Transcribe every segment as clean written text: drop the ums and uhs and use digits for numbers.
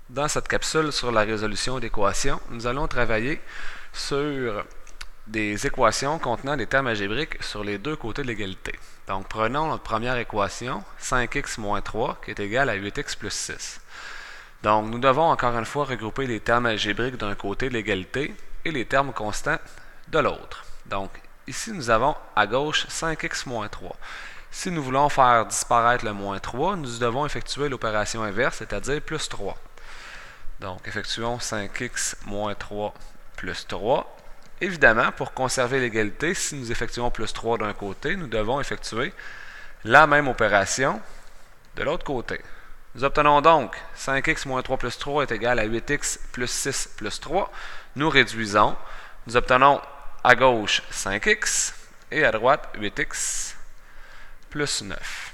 Dans cette capsule sur la résolution d'équations, nous allons travailler sur des équations contenant des termes algébriques sur les deux côtés de l'égalité. Donc, prenons notre première équation, 5x moins 3, qui est égale à 8x plus 6. Donc, nous devons encore une fois regrouper les termes algébriques d'un côté de l'égalité et les termes constants de l'autre. Donc, ici, nous avons à gauche 5x moins 3. Si nous voulons faire disparaître le moins 3, nous devons effectuer l'opération inverse, c'est-à-dire plus 3. Donc, effectuons 5x moins 3 plus 3. Évidemment, pour conserver l'égalité, si nous effectuons plus 3 d'un côté, nous devons effectuer la même opération de l'autre côté. Nous obtenons donc 5x moins 3 plus 3 est égal à 8x plus 6 plus 3. Nous réduisons. Nous obtenons à gauche 5x et à droite 8x plus 9.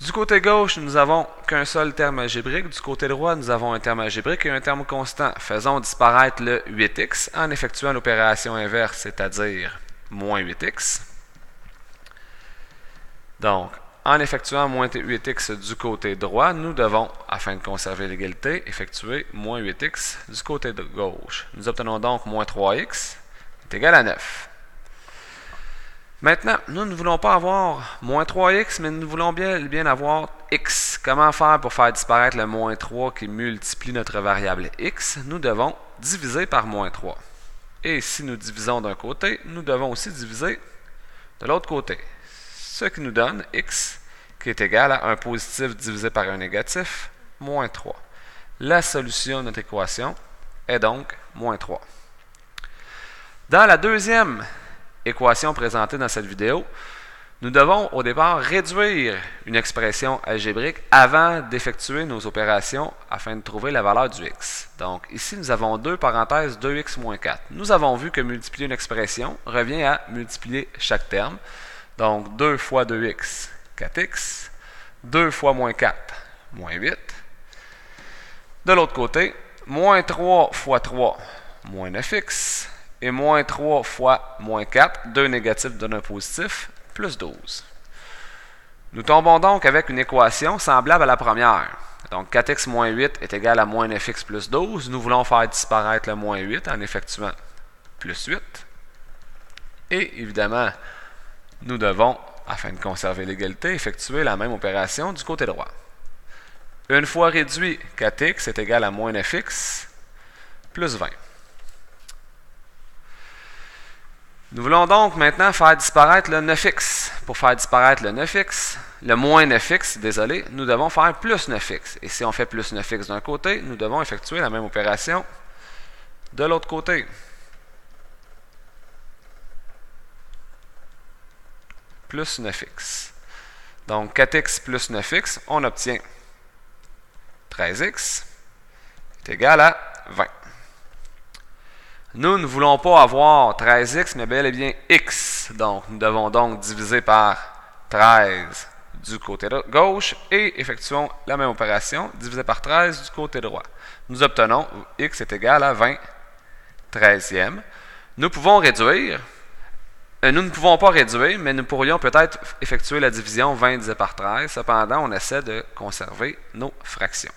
Du côté gauche, nous n'avons qu'un seul terme algébrique. Du côté droit, nous avons un terme algébrique et un terme constant. Faisons disparaître le 8x en effectuant l'opération inverse, c'est-à-dire moins 8x. Donc, en effectuant moins 8x du côté droit, nous devons, afin de conserver l'égalité, effectuer moins 8x du côté de gauche. Nous obtenons donc moins 3x est égal à 9. Maintenant, nous ne voulons pas avoir moins 3x, mais nous voulons bien avoir x. Comment faire pour faire disparaître le moins 3 qui multiplie notre variable x? Nous devons diviser par moins 3. Et si nous divisons d'un côté, nous devons aussi diviser de l'autre côté. Ce qui nous donne x qui est égal à un positif divisé par un négatif, moins 3. La solution de notre équation est donc moins 3. Dans la deuxième équation présentée dans cette vidéo, nous devons au départ réduire une expression algébrique avant d'effectuer nos opérations afin de trouver la valeur du x. Donc ici, nous avons 2 parenthèses 2x moins 4. Nous avons vu que multiplier une expression revient à multiplier chaque terme. Donc 2 fois 2x, 4x. 2 fois moins 4, moins 8. De l'autre côté, moins 3 fois 3, moins 9x. Et moins 3 fois moins 4, 2 négatifs donnent un positif, plus 12. Nous tombons donc avec une équation semblable à la première. Donc 4x moins 8 est égal à moins 9x plus 12. Nous voulons faire disparaître le moins 8 en effectuant plus 8. Et évidemment, nous devons, afin de conserver l'égalité, effectuer la même opération du côté droit. Une fois réduit, 4x est égal à moins 9x plus 20. Nous voulons donc maintenant faire disparaître le 9x. Pour faire disparaître le 9x, le moins 9x, désolé, nous devons faire plus 9x. Et si on fait plus 9x d'un côté, nous devons effectuer la même opération de l'autre côté. Plus 9x. Donc 4x plus 9x, on obtient 13x est égal à 20. Nous ne voulons pas avoir 13x, mais bel et bien x. Donc, nous devons donc diviser par 13 du côté gauche et effectuons la même opération, diviser par 13 du côté droit. Nous obtenons x est égal à 20 treizièmes. Nous pouvons réduire. Nous ne pouvons pas réduire, mais nous pourrions peut-être effectuer la division 20 divisé par 13. Cependant, on essaie de conserver nos fractions.